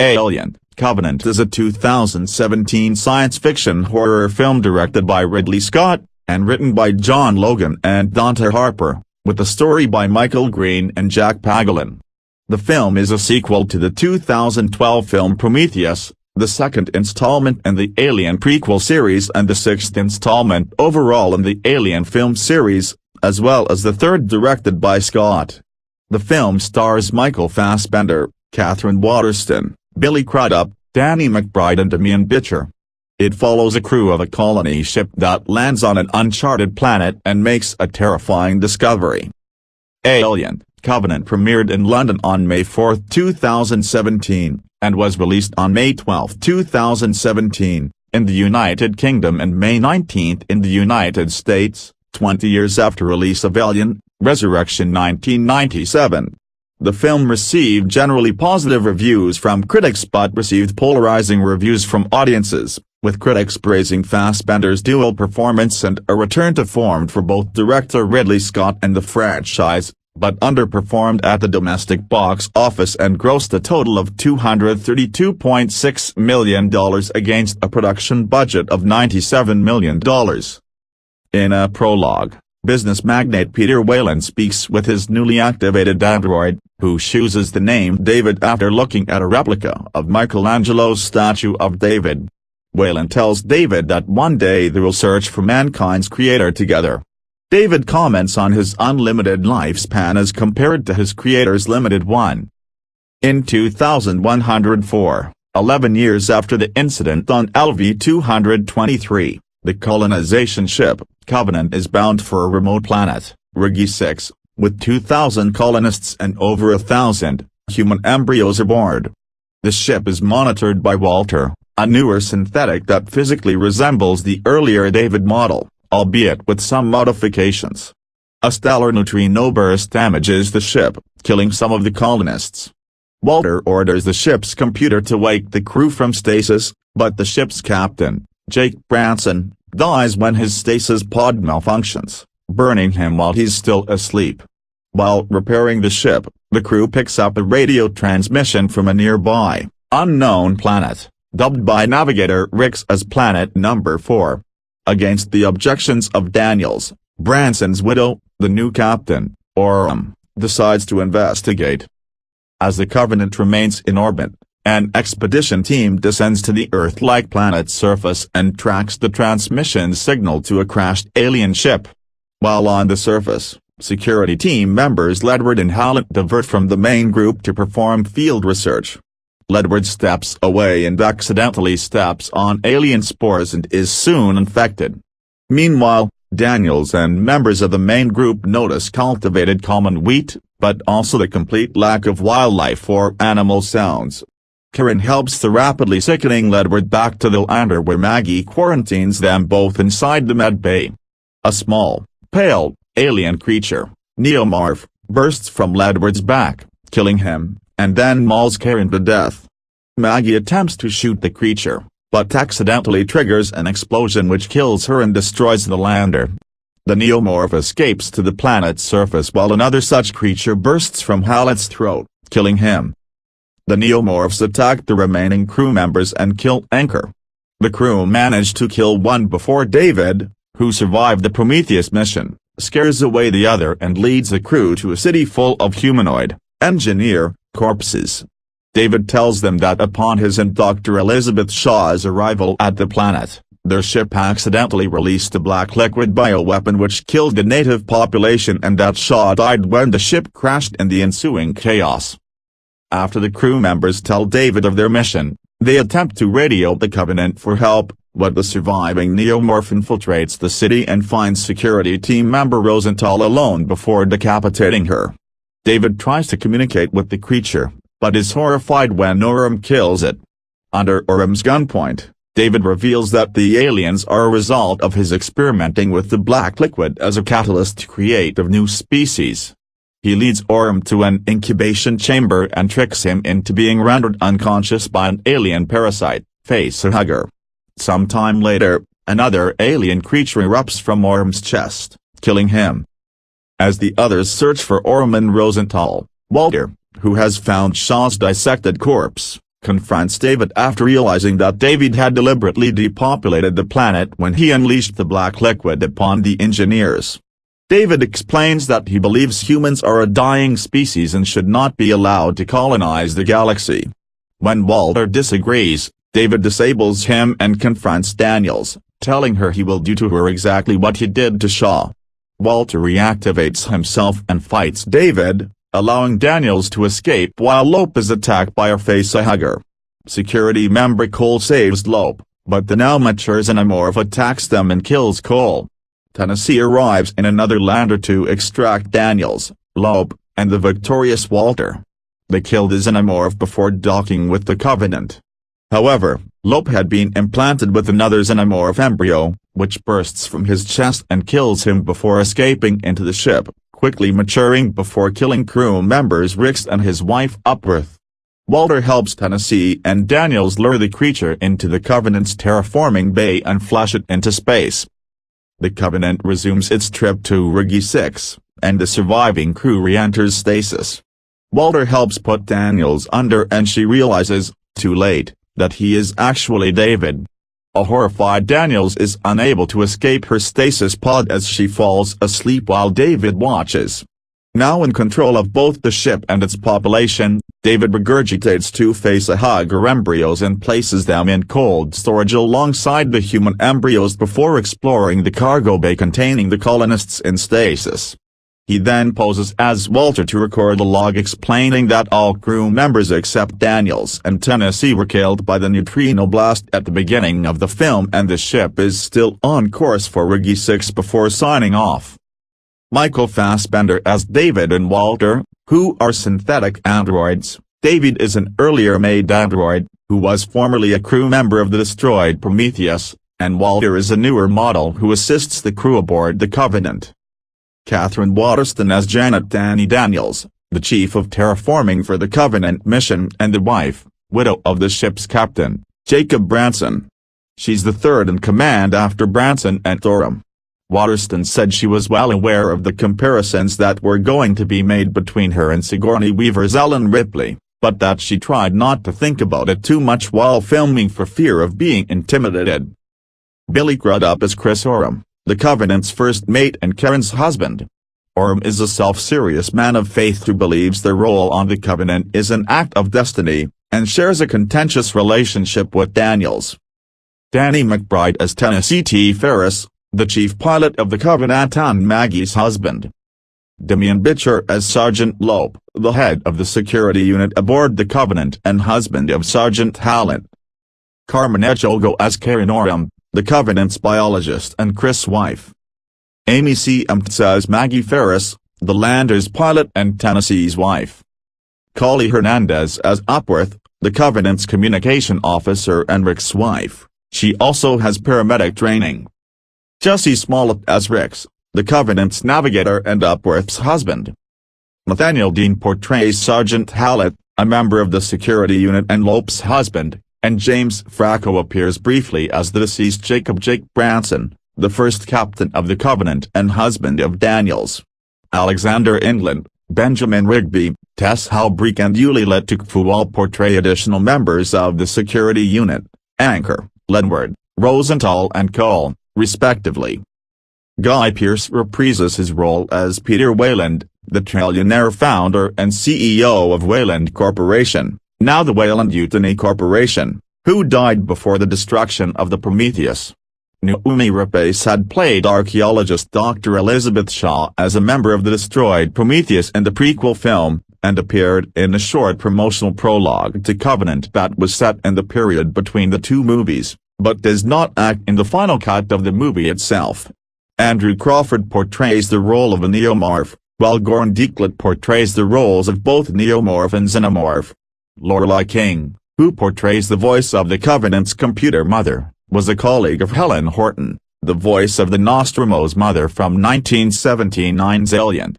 Alien: Covenant is a 2017 science fiction horror film directed by Ridley Scott, and written by John Logan and Dante Harper, with a story by Michael Green and Jack Paglen. The film is a sequel to the 2012 film Prometheus, the second installment in the Alien prequel series and the sixth installment overall in the Alien film series, as well as the third directed by Scott. The film stars Michael Fassbender, Katherine Waterston, Billy Crudup, Danny McBride and Demián Bichir. It follows a crew of a colony ship that lands on an uncharted planet and makes a terrifying discovery. Alien: Covenant premiered in London on May 4, 2017, and was released on May 12, 2017, in the United Kingdom and May 19 in the United States, 20 years after release of Alien: Resurrection 1997. The film received generally positive reviews from critics but received polarizing reviews from audiences, with critics praising Fassbender's dual performance and a return to form for both director Ridley Scott and the franchise, but underperformed at the domestic box office and grossed a total of $232.6 million against a production budget of $97 million. In a prologue, business magnate Peter Whalen speaks with his newly activated android, who chooses the name David after looking at a replica of Michelangelo's statue of David. Whalen tells David that one day they will search for mankind's creator together. David comments on his unlimited lifespan as compared to his creator's limited one. In 2104, 11 years after the incident on LV-223, the colonization ship, Covenant is bound for a remote planet, Rigi 6, with 2,000 colonists and over 1,000 human embryos aboard. The ship is monitored by Walter, a newer synthetic that physically resembles the earlier David model, albeit with some modifications. A stellar neutrino burst damages the ship, killing some of the colonists. Walter orders the ship's computer to wake the crew from stasis, but the ship's captain, Jake Branson, dies when his stasis pod malfunctions, burning him while he's still asleep. While repairing the ship, the crew picks up a radio transmission from a nearby, unknown planet, dubbed by navigator Rix as Planet Number 4. Against the objections of Daniels, Branson's widow, the new captain, Orem, decides to investigate. As the Covenant remains in orbit, an expedition team descends to the Earth-like planet's surface and tracks the transmission signal to a crashed alien ship. While on the surface, security team members Ledward and Howlett divert from the main group to perform field research. Ledward steps away and accidentally steps on alien spores and is soon infected. Meanwhile, Daniels and members of the main group notice cultivated common wheat, but also the complete lack of wildlife or animal sounds. Karen helps the rapidly sickening Ledward back to the lander where Maggie quarantines them both inside the med bay. A small, pale, alien creature, Neomorph, bursts from Ledward's back, killing him, and then mauls Karen to death. Maggie attempts to shoot the creature, but accidentally triggers an explosion which kills her and destroys the lander. The Neomorph escapes to the planet's surface while another such creature bursts from Howlett's throat, killing him. The Neomorphs attack the remaining crew members and kill Anchor. The crew manage to kill one before David, who survived the Prometheus mission, scares away the other and leads the crew to a city full of humanoid, engineer, corpses. David tells them that upon his and Dr. Elizabeth Shaw's arrival at the planet, their ship accidentally released a black liquid bioweapon which killed the native population and that Shaw died when the ship crashed in the ensuing chaos. After the crew members tell David of their mission, they attempt to radio the Covenant for help, but the surviving Neomorph infiltrates the city and finds security team member Rosenthal alone before decapitating her. David tries to communicate with the creature, but is horrified when Orem kills it. Under Orem's gunpoint, David reveals that the aliens are a result of his experimenting with the black liquid as a catalyst to create a new species. He leads Orem to an incubation chamber and tricks him into being rendered unconscious by an alien parasite, Facehugger. Sometime later, another alien creature erupts from Orem's chest, killing him. As the others search for Orem and Rosenthal, Walter, who has found Shaw's dissected corpse, confronts David after realizing that David had deliberately depopulated the planet when he unleashed the black liquid upon the engineers. David explains that he believes humans are a dying species and should not be allowed to colonize the galaxy. When Walter disagrees, David disables him and confronts Daniels, telling her he will do to her exactly what he did to Shaw. Walter reactivates himself and fights David, allowing Daniels to escape while Lope is attacked by a facehugger. Security member Cole saves Lope, but the now mature xenomorph attacks them and kills Cole. Tennessee arrives in another lander to extract Daniels, Lope, and the victorious Walter. They kill the xenomorph before docking with the Covenant. However, Lope had been implanted with another xenomorph embryo, which bursts from his chest and kills him before escaping into the ship, quickly maturing before killing crew members Rix and his wife Upworth. Walter helps Tennessee and Daniels lure the creature into the Covenant's terraforming bay and flush it into space. The Covenant resumes its trip to Rigi 6, and the surviving crew re-enters stasis. Walter helps put Daniels under and she realizes, too late, that he is actually David. A horrified Daniels is unable to escape her stasis pod as she falls asleep while David watches. Now in control of both the ship and its population, David regurgitates two facehugger embryos and places them in cold storage alongside the human embryos before exploring the cargo bay containing the colonists in stasis. He then poses as Walter to record a log explaining that all crew members except Daniels and Tennessee were killed by the neutrino blast at the beginning of the film and the ship is still on course for Rigi 6 before signing off. Michael Fassbender as David and Walter, who are synthetic androids. David is an earlier made android, who was formerly a crew member of the destroyed Prometheus, and Walter is a newer model who assists the crew aboard the Covenant. Katherine Waterston as Janet Danny Daniels, the chief of terraforming for the Covenant mission and the wife, widow of the ship's captain, Jacob Branson. She's the third in command after Branson and Thorham. Waterston said she was well aware of the comparisons that were going to be made between her and Sigourney Weaver's Ellen Ripley, but that she tried not to think about it too much while filming for fear of being intimidated. Billy Crudup as Chris Oram, the Covenant's first mate and Karen's husband. Oram is a self-serious man of faith who believes their role on the Covenant is an act of destiny, and shares a contentious relationship with Daniels. Danny McBride as Tennessee T. Ferris, the chief pilot of the Covenant and Maggie's husband. Demián Bichir as Sergeant Lope, the head of the security unit aboard the Covenant and husband of Sergeant Hallett. Carmen Echogo as Karen Oram, the Covenant's biologist and Chris' wife. Amy C. Mtz as Maggie Ferris, the lander's pilot and Tennessee's wife. Collie Hernandez as Upworth, the Covenant's communication officer and Rick's wife. She also has paramedic training. Jesse Smollett as Rix, the Covenant's navigator and Upworth's husband. Nathaniel Dean portrays Sergeant Hallett, a member of the security unit and Lope's husband, and James Franco appears briefly as the deceased Jake Branson, the first captain of the Covenant and husband of Daniels. Alexander England, Benjamin Rigby, Tess Halbrick and Yuli Letukfu all portray additional members of the security unit, Anchor, Ledward, Rosenthal and Cole, respectively. Guy Pearce reprises his role as Peter Wayland, the trillionaire founder and CEO of Wayland Corporation, now the Wayland Yutani Corporation, who died before the destruction of the Prometheus. Naomi Rapace had played archaeologist Dr. Elizabeth Shaw as a member of the destroyed Prometheus in the prequel film, and appeared in a short promotional prologue to Covenant that was set in the period between the two movies, but does not act in the final cut of the movie itself. Andrew Crawford portrays the role of a neomorph, while Goran Dicklet portrays the roles of both neomorph and xenomorph. Lorelei King, who portrays the voice of the Covenant's computer mother, was a colleague of Helen Horton, the voice of the Nostromo's mother from 1979's Alien.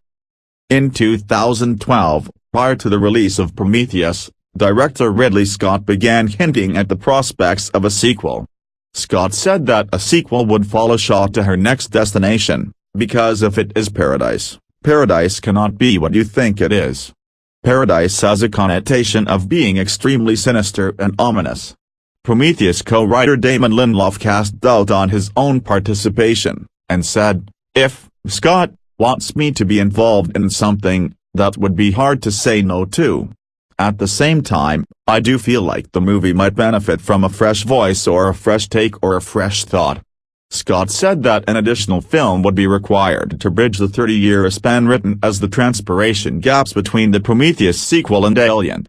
In 2012, prior to the release of Prometheus, director Ridley Scott began hinting at the prospects of a sequel. Scott said that a sequel would follow Shaw to her next destination, because if it is paradise, paradise cannot be what you think it is. Paradise has a connotation of being extremely sinister and ominous. Prometheus co-writer Damon Lindelof cast doubt on his own participation, and said, "If Scott wants me to be involved in something, that would be hard to say no to. At the same time, I do feel like the movie might benefit from a fresh voice or a fresh take or a fresh thought." Scott said that an additional film would be required to bridge the 30-year span written as the transpiration gaps between the Prometheus sequel and Alien.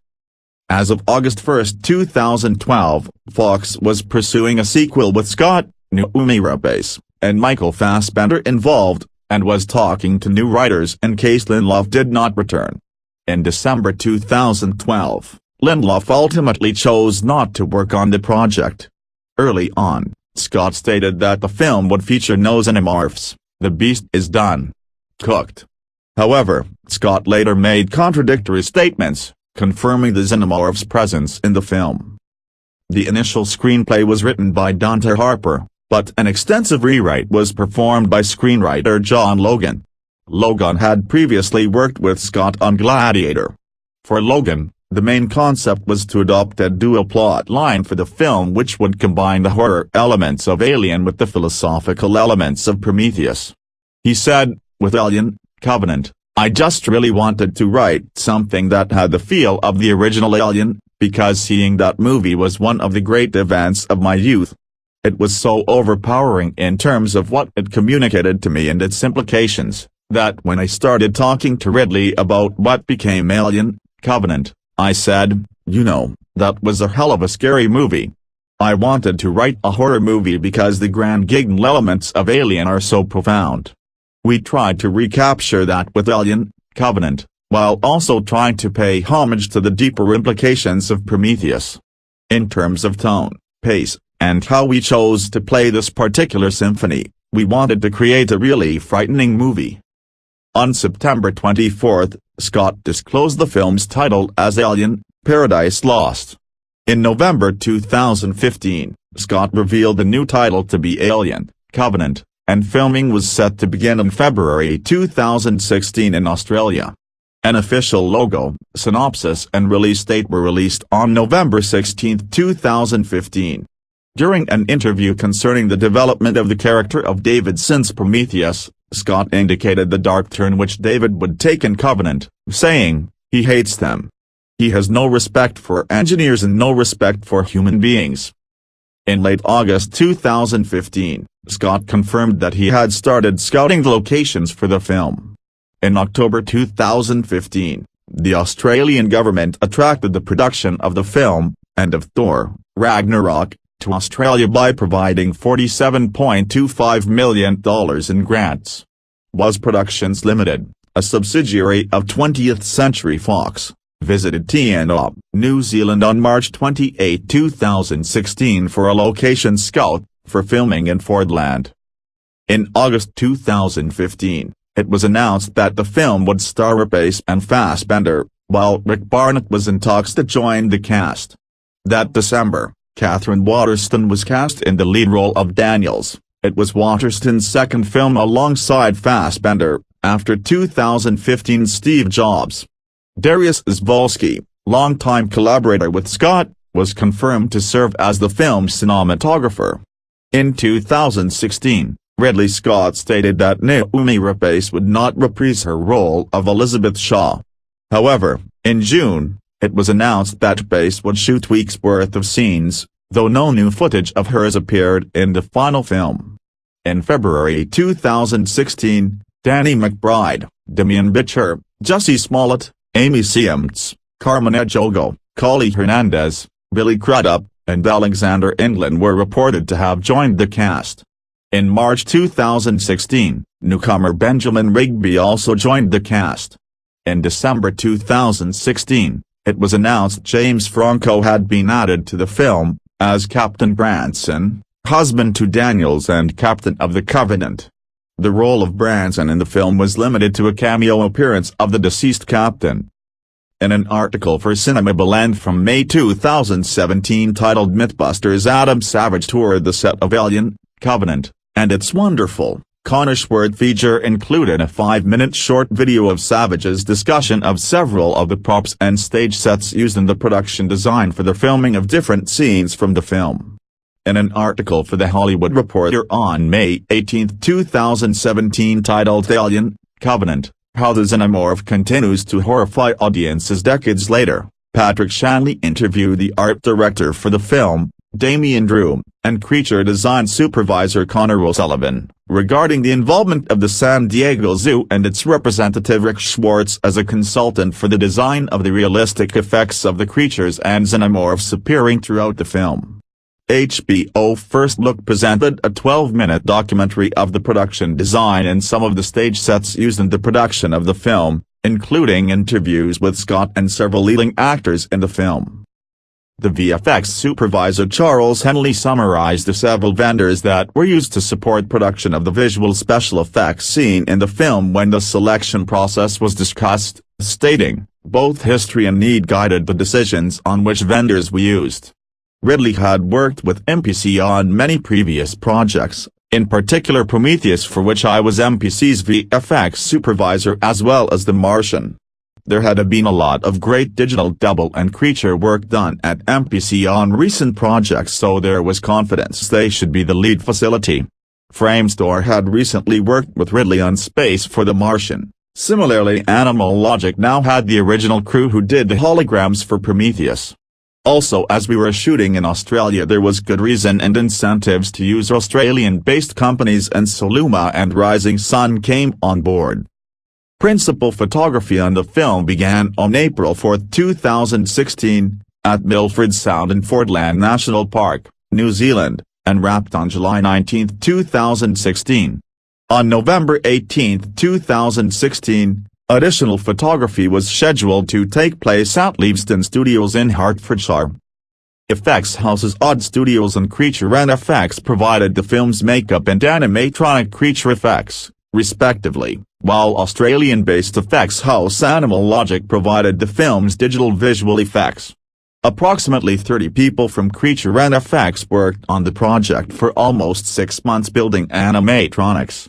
As of August 1, 2012, Fox was pursuing a sequel with Scott, Noomi Rapace, and Michael Fassbender involved, and was talking to new writers in case Lindelof did not return. In December 2012, Lindelof ultimately chose not to work on the project. Early on, Scott stated that the film would feature no xenomorphs. "The beast is done. Cooked." However, Scott later made contradictory statements, confirming the xenomorphs' presence in the film. The initial screenplay was written by Dante Harper, but an extensive rewrite was performed by screenwriter John Logan. Logan had previously worked with Scott on Gladiator. For Logan, the main concept was to adopt a dual plot line for the film which would combine the horror elements of Alien with the philosophical elements of Prometheus. He said, "With Alien, Covenant, I just really wanted to write something that had the feel of the original Alien, because seeing that movie was one of the great events of my youth. It was so overpowering in terms of what it communicated to me and its implications, that when I started talking to Ridley about what became Alien, Covenant, I said, that was a hell of a scary movie. I wanted to write a horror movie because the grand giggle elements of Alien are so profound. We tried to recapture that with Alien, Covenant, while also trying to pay homage to the deeper implications of Prometheus. In terms of tone, pace, and how we chose to play this particular symphony, we wanted to create a really frightening movie." On September 24, Scott disclosed the film's title as Alien, Paradise Lost. In November 2015, Scott revealed the new title to be Alien, Covenant, and filming was set to begin in February 2016 in Australia. An official logo, synopsis and release date were released on November 16, 2015. During an interview concerning the development of the character of David since Prometheus, Scott indicated the dark turn which David would take in Covenant, saying, "He hates them. He has no respect for engineers and no respect for human beings." In late August 2015, Scott confirmed that he had started scouting the locations for the film. In October 2015, the Australian government attracted the production of the film, and of Thor, Ragnarok, to Australia by providing $47.25 million in grants. Was Productions Limited, a subsidiary of 20th Century Fox, visited TNO, New Zealand on March 28, 2016 for a location scout, for filming in Fordland. In August 2015, it was announced that the film would star Rapace and Fassbender, while Rick Barnett was in talks to join the cast. That December, Katherine Waterston was cast in the lead role of Daniels. It was Waterston's second film alongside Fassbender, after 2015 Steve Jobs. Darius Zwolski, longtime collaborator with Scott, was confirmed to serve as the film's cinematographer. In 2016, Ridley Scott stated that Noomi Rapace would not reprise her role of Elizabeth Shaw. However, in June, it was announced that Rapace would shoot weeks' worth of scenes, though no new footage of hers appeared in the final film. In February 2016, Danny McBride, Demián Bichir, Jussie Smollett, Amy Siemens, Carmen Ejogo, Collie Hernandez, Billy Crudup, and Alexander England were reported to have joined the cast. In March 2016, newcomer Benjamin Rigby also joined the cast. In December 2016, it was announced James Franco had been added to the film, as Captain Branson, husband to Daniels and captain of the Covenant. The role of Branson in the film was limited to a cameo appearance of the deceased captain. In an article for Cinema Blend from May 2017 titled Mythbusters, Adam Savage toured the set of Alien, Covenant, and It's Wonderful, Connor's word feature included a 5-minute short video of Savage's discussion of several of the props and stage sets used in the production design for the filming of different scenes from the film. In an article for The Hollywood Reporter on May 18, 2017 titled Alien, Covenant, How the Xenomorph Continues to Horrify Audiences Decades Later, Patrick Shanley interviewed the art director for the film, Damian Drew, and creature design supervisor Connor O'Sullivan, regarding the involvement of the San Diego Zoo and its representative Rick Schwartz as a consultant for the design of the realistic effects of the creatures and xenomorphs appearing throughout the film. HBO First Look presented a 12-minute documentary of the production design and some of the stage sets used in the production of the film, including interviews with Scott and several leading actors in the film. The VFX supervisor Charles Henley summarized the several vendors that were used to support production of the visual special effects scene in the film when the selection process was discussed, stating, "Both history and need guided the decisions on which vendors we used. Ridley had worked with MPC on many previous projects, in particular Prometheus, for which I was MPC's VFX supervisor, as well as The Martian. There had been a lot of great digital double and creature work done at MPC on recent projects, so there was confidence they should be the lead facility. Framestore had recently worked with Ridley on Space for The Martian. Similarly, Animal Logic now had the original crew who did the holograms for Prometheus. Also, as we were shooting in Australia, there was good reason and incentives to use Australian-based companies, and so Luma and Rising Sun came on board." Principal photography on the film began on April 4, 2016, at Milford Sound in Fordland National Park, New Zealand, and wrapped on July 19, 2016. On November 18, 2016, additional photography was scheduled to take place at Leavesden Studios in Hertfordshire. Effects houses Odd Studios and Creature NFX provided the film's makeup and animatronic creature effects, respectively, while Australian-based effects house Animal Logic provided the film's digital visual effects. Approximately 30 people from Creature NFX worked on the project for almost 6 months building animatronics.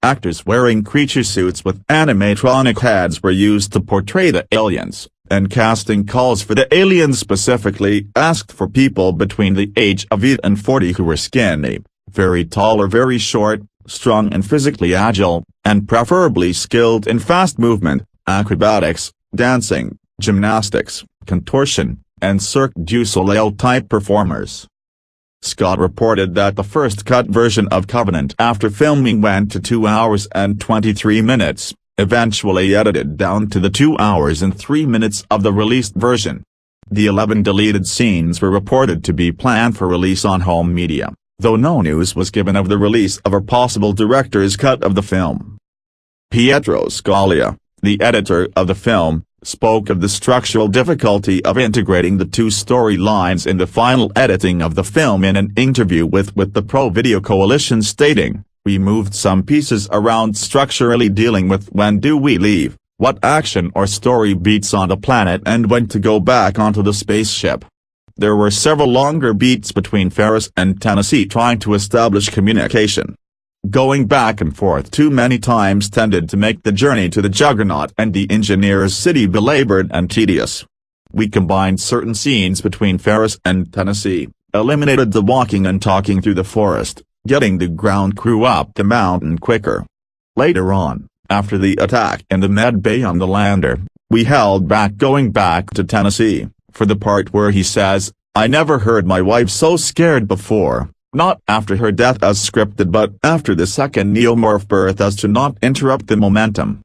Actors wearing creature suits with animatronic heads were used to portray the aliens, and casting calls for the aliens specifically asked for people between the age of 8 and 40 who were skinny, very tall or very short, strong and physically agile, and preferably skilled in fast movement, acrobatics, dancing, gymnastics, contortion, and Cirque du Soleil-type performers. Scott reported that the first cut version of Covenant after filming went to 2 hours and 23 minutes, eventually edited down to the 2 hours and 3 minutes of the released version. The 11 deleted scenes were reported to be planned for release on home media, though no news was given of the release of a possible director's cut of the film. Pietro Scalia, the editor of the film, spoke of the structural difficulty of integrating the two storylines in the final editing of the film in an interview with the Pro Video Coalition, stating, "We moved some pieces around structurally, dealing with when do we leave, what action or story beats on the planet, and when to go back onto the spaceship. There were several longer beats between Ferris and Tennessee trying to establish communication. Going back and forth too many times tended to make the journey to the Juggernaut and the Engineer's City belabored and tedious. We combined certain scenes between Ferris and Tennessee, eliminated the walking and talking through the forest, getting the ground crew up the mountain quicker. Later on, after the attack in the med bay on the lander, we held back going back to Tennessee, for the part where he says, 'I never heard my wife so scared before,' not after her death as scripted but after the second neomorph birth, as to not interrupt the momentum.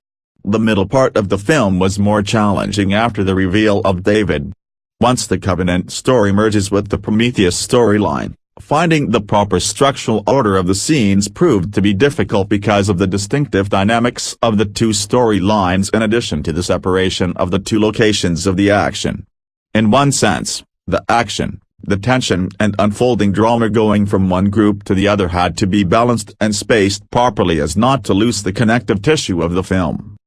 The middle part of the film was more challenging after the reveal of David. Once the Covenant story merges with the Prometheus storyline, finding the proper structural order of the scenes proved to be difficult because of the distinctive dynamics of the two storylines in addition to the separation of the two locations of the action. In one sense, the action, the tension and unfolding drama going from one group to the other had to be balanced and spaced properly as not to lose the connective tissue of the film.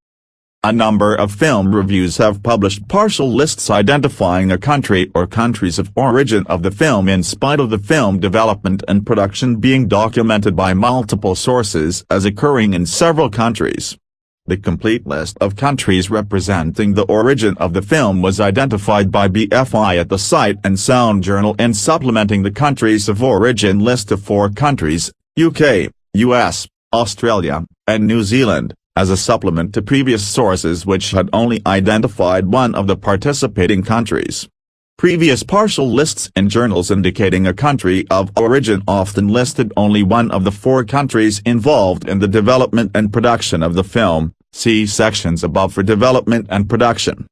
A number of film reviews have published partial lists identifying a country or countries of origin of the film in spite of the film development and production being documented by multiple sources as occurring in several countries. The complete list of countries representing the origin of the film was identified by BFI at the Sight and Sound Journal in supplementing the countries of origin list of 4 countries, UK, US, Australia, and New Zealand, as a supplement to previous sources which had only identified one of the participating countries. Previous partial lists in journals indicating a country of origin often listed only one of the 4 countries involved in the development and production of the film. See sections above for development and production.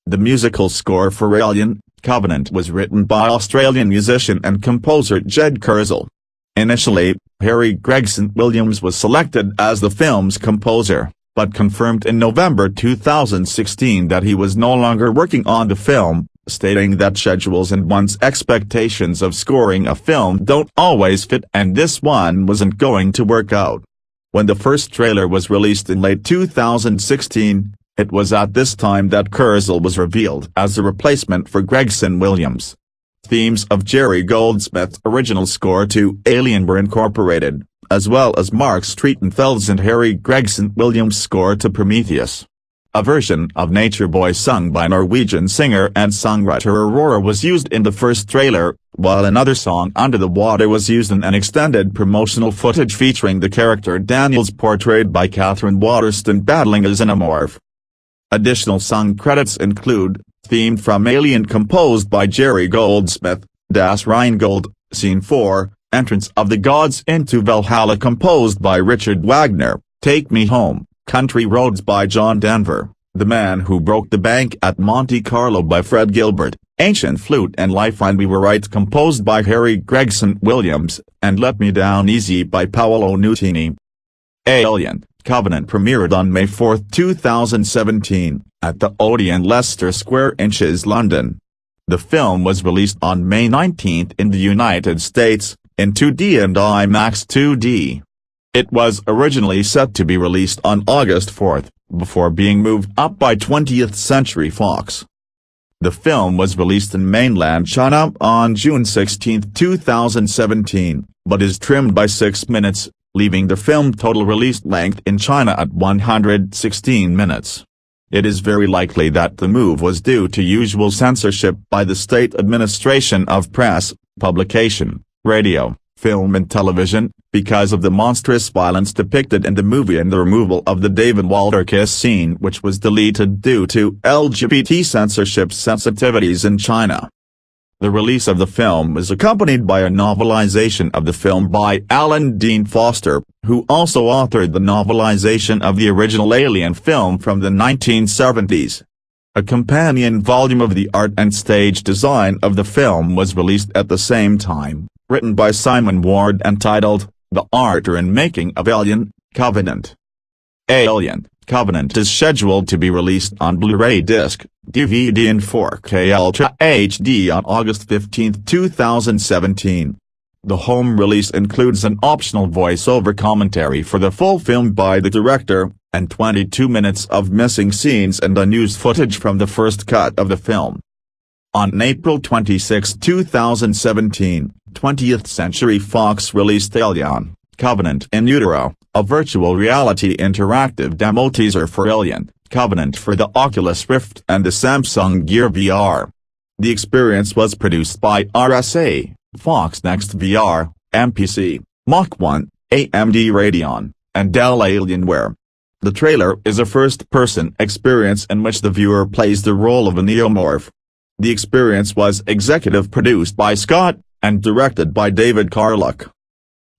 The musical score for Alien: Covenant was written by Australian musician and composer Jed Kurzel. Initially, Harry Gregson Williams was selected as the film's composer, but confirmed in November 2016 that he was no longer working on the film, stating that schedules and one's expectations of scoring a film don't always fit and this one wasn't going to work out. When the first trailer was released in late 2016, it was at this time that Kurzel was revealed as the replacement for Gregson Williams. Themes of Jerry Goldsmith's original score to Alien were incorporated, as well as Mark Streitenfeld's and Harry Gregson Williams' score to Prometheus. A version of Nature Boy sung by Norwegian singer and songwriter Aurora was used in the first trailer, while another song Under the Water was used in an extended promotional footage featuring the character Daniels portrayed by Katherine Waterston battling a xenomorph. Additional song credits include, Theme from Alien composed by Jerry Goldsmith, Das Rheingold, Scene 4, Entrance of the Gods into Valhalla composed by Richard Wagner, Take Me Home, Country Roads by John Denver, The Man Who Broke the Bank at Monte Carlo by Fred Gilbert, Ancient Flute and Lifeline We Were Right composed by Harry Gregson Williams, and Let Me Down Easy by Paolo Nutini. Alien: Covenant premiered on May 4, 2017, at the Odeon Leicester Square Inches, London. The film was released on May 19 in the United States, in 2D and IMAX 2D. It was originally set to be released on August 4, before being moved up by 20th Century Fox. The film was released in mainland China on June 16, 2017, but is trimmed by 6 minutes, leaving the film total release length in China at 116 minutes. It is very likely that the move was due to usual censorship by the State Administration of Press, Publication, Radio, Film and Television, because of the monstrous violence depicted in the movie and the removal of the David Walter kiss scene which was deleted due to LGBT censorship sensitivities in China. The release of the film was accompanied by a novelization of the film by Alan Dean Foster, who also authored the novelization of the original Alien film from the 1970s. A companion volume of the art and stage design of the film was released at the same time, written by Simon Ward entitled, The Art and Making of Alien: Covenant. Alien: Covenant is scheduled to be released on Blu-ray disc, DVD and 4K Ultra HD on August 15, 2017. The home release includes an optional voice-over commentary for the full film by the director, and 22 minutes of missing scenes and unused footage from the first cut of the film. On April 26, 2017, 20th Century Fox released Alien: Covenant in Utero, a virtual reality interactive demo teaser for Alien: Covenant for the Oculus Rift and the Samsung Gear VR. The experience was produced by RSA, Fox Next VR, MPC, Mach 1, AMD Radeon, and Dell Alienware. The trailer is a first-person experience in which the viewer plays the role of a neomorph. The experience was executive produced by Scott, and directed by David Carluck.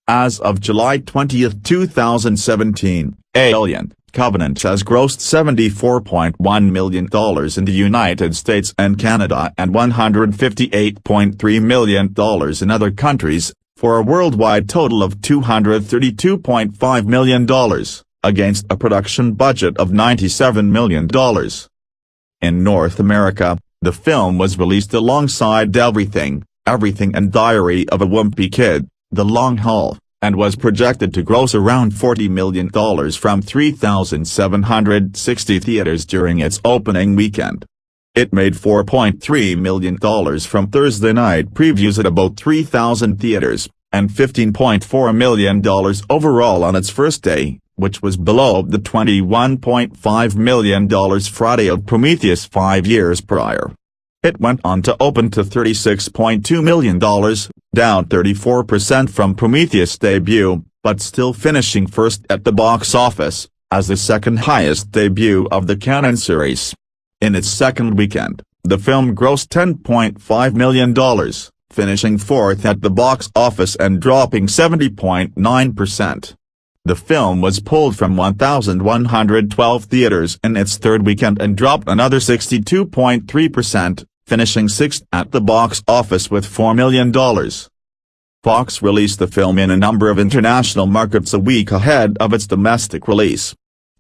As of July 20, 2017, Alien: Covenant has grossed $74.1 million in the United States and Canada and $158.3 million in other countries, for a worldwide total of $232.5 million, against a production budget of $97 million. In North America, the film was released alongside Everything, Everything and Diary of a Wimpy Kid, The Long Haul, and was projected to gross around $40 million from 3,760 theaters during its opening weekend. It made $4.3 million from Thursday night previews at about 3,000 theaters, and $15.4 million overall on its first day, which was below the $21.5 million Friday of Prometheus 5 years prior. It went on to open to $36.2 million, down 34% from Prometheus' debut, but still finishing first at the box office, as the second highest debut of the canon series. In its second weekend, the film grossed $10.5 million, finishing fourth at the box office and dropping 70.9%. The film was pulled from 1,112 theaters in its third weekend and dropped another 62.3%, finishing sixth at the box office with $4 million. Fox released the film in a number of international markets a week ahead of its domestic release.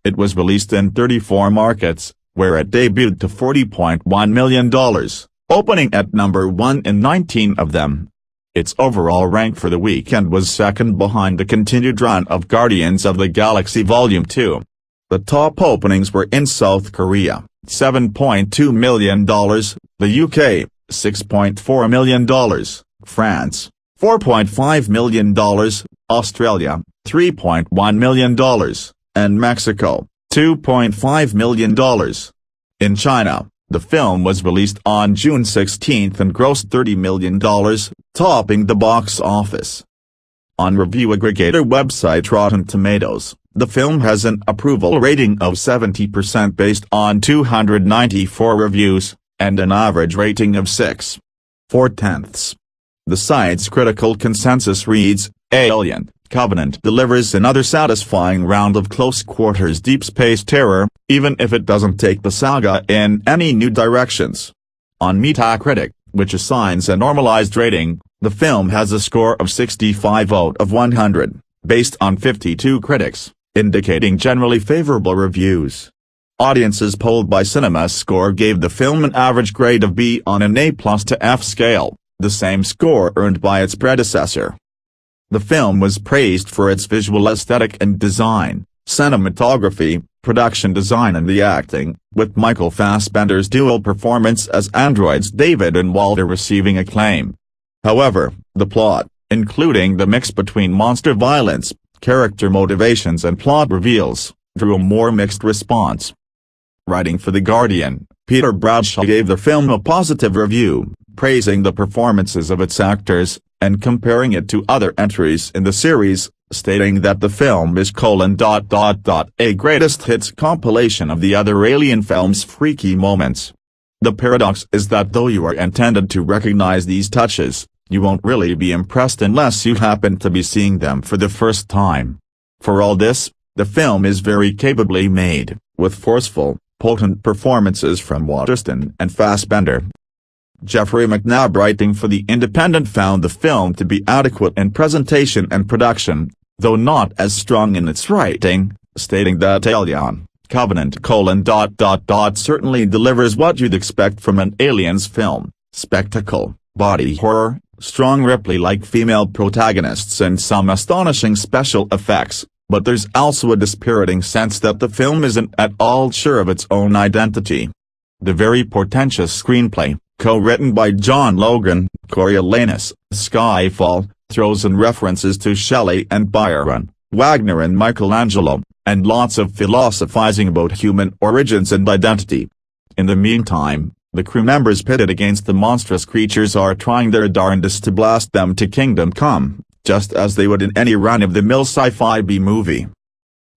It was released in 34 markets, where it debuted to $40.1 million, opening at number 1 in 19 of them. Its overall rank for the weekend was second behind the continued run of Guardians of the Galaxy Volume 2. The top openings were in South Korea, $7.2 million, the UK, $6.4 million, France, $4.5 million, Australia, $3.1 million, and Mexico, $2.5 million. In China, the film was released on June 16 and grossed $30 million, topping the box office. On review aggregator website Rotten Tomatoes, the film has an approval rating of 70% based on 294 reviews, and an average rating of 6.4. The site's critical consensus reads, "Alien Covenant delivers another satisfying round of close-quarters deep space terror, even if it doesn't take the saga in any new directions." On Metacritic, which assigns a normalized rating, the film has a score of 65 out of 100, based on 52 critics, indicating generally favorable reviews. Audiences polled by CinemaScore gave the film an average grade of B on an A+ to F scale, the same score earned by its predecessor. The film was praised for its visual aesthetic and design, cinematography, production design and the acting, with Michael Fassbender's dual performance as androids David and Walter receiving acclaim. However, the plot, including the mix between monster violence, character motivations and plot reveals, drew a more mixed response. Writing for The Guardian, Peter Bradshaw gave the film a positive review, praising the performances of its actors, and comparing it to other entries in the series, stating that the film is a greatest hits compilation of the other Alien films' freaky moments. The paradox is that though you are intended to recognize these touches, you won't really be impressed unless you happen to be seeing them for the first time. For all this, the film is very capably made, with forceful, potent performances from Waterston and Fassbender. Jeffrey McNabb, writing for The Independent, found the film to be adequate in presentation and production, though not as strong in its writing, stating that Alien Covenant certainly delivers what you'd expect from an Aliens film: spectacle, body horror, strong Ripley-like female protagonists and some astonishing special effects, but there's also a dispiriting sense that the film isn't at all sure of its own identity. The very portentous screenplay, co-written by John Logan, Coriolanus, Skyfall, throws in references to Shelley and Byron, Wagner and Michelangelo, and lots of philosophizing about human origins and identity. In the meantime, the crew members pitted against the monstrous creatures are trying their darndest to blast them to Kingdom Come, just as they would in any run-of-the-mill sci-fi B-movie.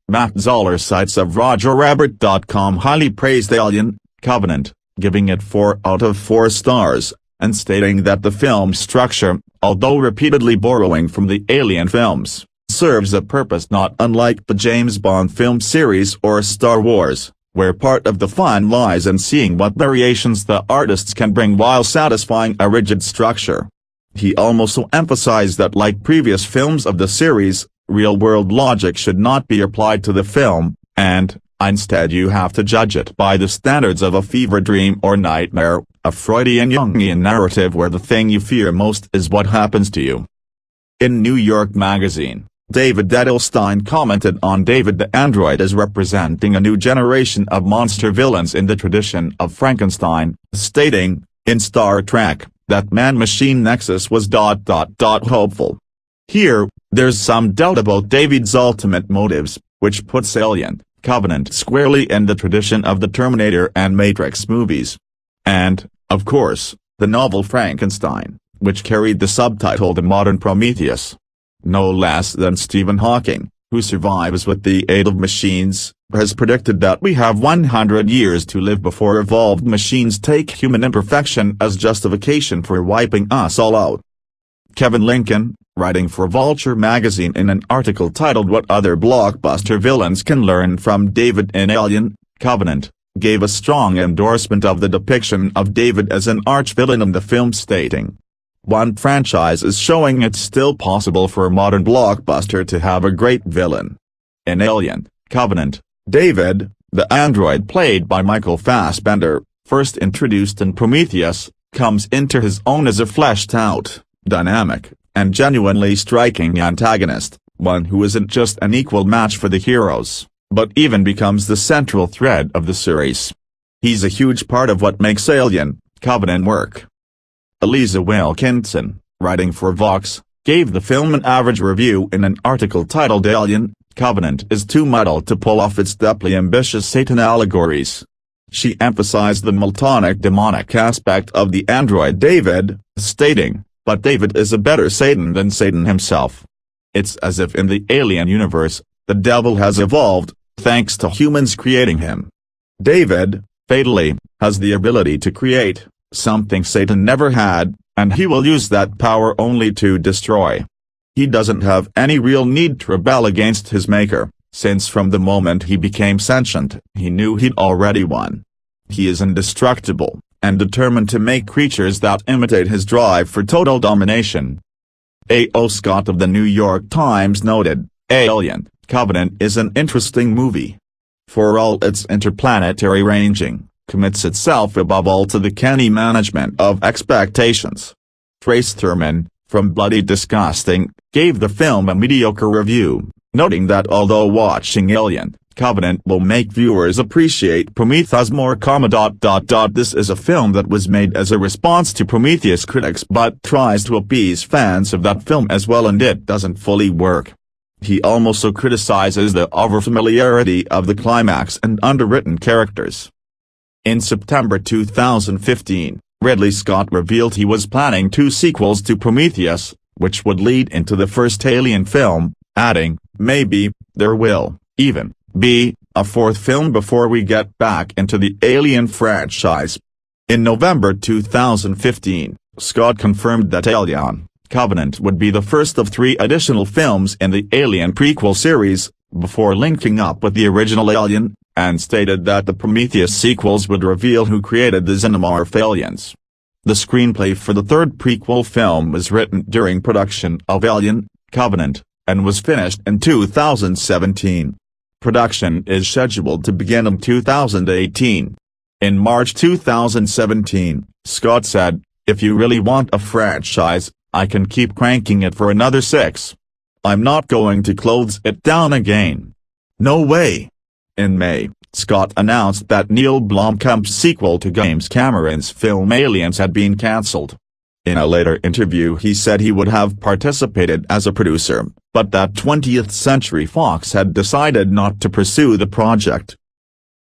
Matt Zoller cites of RogerRabbit.com highly praised Alien Covenant, giving it 4 out of 4 stars, and stating that the film's structure, although repeatedly borrowing from the Alien films, serves a purpose not unlike the James Bond film series or Star Wars, where part of the fun lies in seeing what variations the artists can bring while satisfying a rigid structure. He also emphasized that like previous films of the series, real-world logic should not be applied to the film, and, instead you have to judge it by the standards of a fever dream or nightmare, a Freudian Jungian narrative where the thing you fear most is what happens to you. In New York Magazine, David Edelstein commented on David the android as representing a new generation of monster villains in the tradition of Frankenstein, stating, "In Star Trek, that man-machine nexus was ... hopeful. Here, there's some doubt about David's ultimate motives, which puts Alien, Covenant squarely in the tradition of the Terminator and Matrix movies. And, of course, the novel Frankenstein, which carried the subtitle The Modern Prometheus. No less than Stephen Hawking, who survives with the aid of machines, has predicted that we have 100 years to live before evolved machines take human imperfection as justification for wiping us all out." Kevin Lincoln, writing for Vulture magazine in an article titled "What Other Blockbuster Villains Can Learn from David in Alien, Covenant," gave a strong endorsement of the depiction of David as an arch-villain in the film, stating, "One franchise is showing it's still possible for a modern blockbuster to have a great villain. In Alien, Covenant, David, the android played by Michael Fassbender, first introduced in Prometheus, comes into his own as a fleshed-out, dynamic, and genuinely striking antagonist, one who isn't just an equal match for the heroes, but even becomes the central thread of the series. He's a huge part of what makes Alien, Covenant work." Eliza Wilkinson, writing for Vox, gave the film an average review in an article titled "Alien, Covenant is too muddled to pull off its deeply ambitious Satan allegories." She emphasized the Miltonic demonic aspect of the android David, stating, "But David is a better Satan than Satan himself. It's as if in the Alien universe, the devil has evolved, thanks to humans creating him. David, fatally, has the ability to create something Satan never had, and he will use that power only to destroy. He doesn't have any real need to rebel against his maker, since from the moment he became sentient, he knew he'd already won. He is indestructible, and determined to make creatures that imitate his drive for total domination." A.O. Scott of the New York Times noted, "Alien, Covenant is an interesting movie. For all its interplanetary ranging, commits itself above all to the canny management of expectations." Trace Thurman, from Bloody Disgusting, gave the film a mediocre review, noting that although watching Alien, Covenant will make viewers appreciate Prometheus more, this is a film that was made as a response to Prometheus critics but tries to appease fans of that film as well, and it doesn't fully work. He also criticizes the overfamiliarity of the climax and underwritten characters. In September 2015, Ridley Scott revealed he was planning 2 sequels to Prometheus, which would lead into the first Alien film, adding, "Maybe, there will, even, be, a 4th film before we get back into the Alien franchise." In November 2015, Scott confirmed that Alien, Covenant would be the first of 3 additional films in the Alien prequel series, before linking up with the original Alien, and stated that the Prometheus sequels would reveal who created the xenomorph aliens. The screenplay for the 3rd prequel film was written during production of Alien, Covenant, and was finished in 2017. Production is scheduled to begin in 2018. In March 2017, Scott said, "If you really want a franchise, I can keep cranking it for another 6. I'm not going to close it down again. No way." In May, Scott announced that Neil Blomkamp's sequel to James Cameron's film Aliens had been cancelled. In a later interview he said he would have participated as a producer, but that 20th Century Fox had decided not to pursue the project.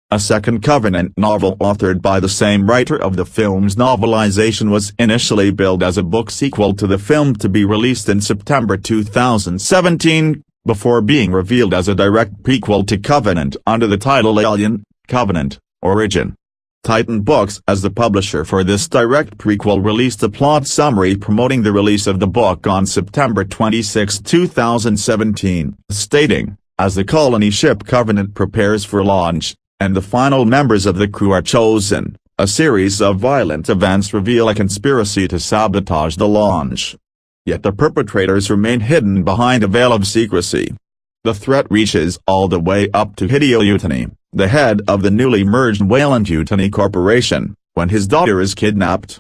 A second Covenant novel authored by the same writer of the film's novelization was initially billed as a book sequel to the film to be released in September 2017, before being revealed as a direct prequel to Covenant under the title Alien, Covenant, Origin. Titan Books, as the publisher for this direct prequel, released a plot summary promoting the release of the book on September 26, 2017, stating, "As the colony ship Covenant prepares for launch, and the final members of the crew are chosen, a series of violent events reveal a conspiracy to sabotage the launch. Yet the perpetrators remain hidden behind a veil of secrecy. The threat reaches all the way up to Hideo Yutani, the head of the newly merged Wayland Yutani Corporation, when his daughter is kidnapped.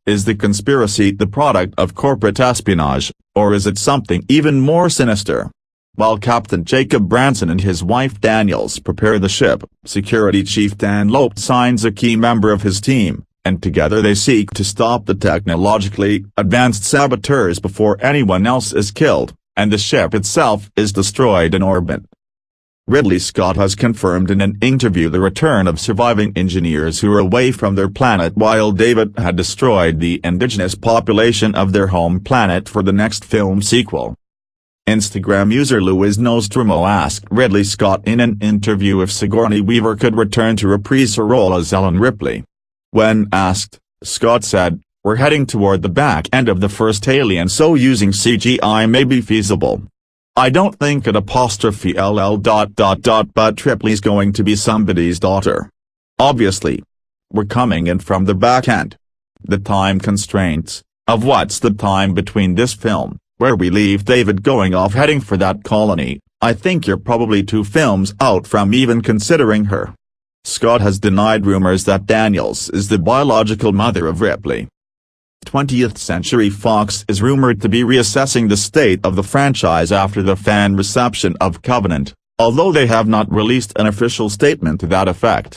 Is the conspiracy the product of corporate espionage, or is it something even more sinister? While Captain Jacob Branson and his wife Daniels prepare the ship, Security Chief Dan Lope signs a key member of his team, and together they seek to stop the technologically advanced saboteurs before anyone else is killed, and the ship itself is destroyed in orbit. Ridley Scott has confirmed in an interview the return of surviving engineers who were away from their planet while David had destroyed the indigenous population of their home planet for the next film sequel. Instagram user Luis Nostromo asked Ridley Scott in an interview if Sigourney Weaver could return to reprise her role as Ellen Ripley. When asked, Scott said, "We're heading toward the back end of the first Alien, so using CGI may be feasible. I don't think but Ripley's going to be somebody's daughter. Obviously. We're coming in from the back end. The time constraints, of what's the time between this film, where we leave David going off heading for that colony, I think you're probably 2 films out from even considering her." Scott has denied rumors that Daniels is the biological mother of Ripley. 20th Century Fox is rumored to be reassessing the state of the franchise after the fan reception of Covenant, although they have not released an official statement to that effect.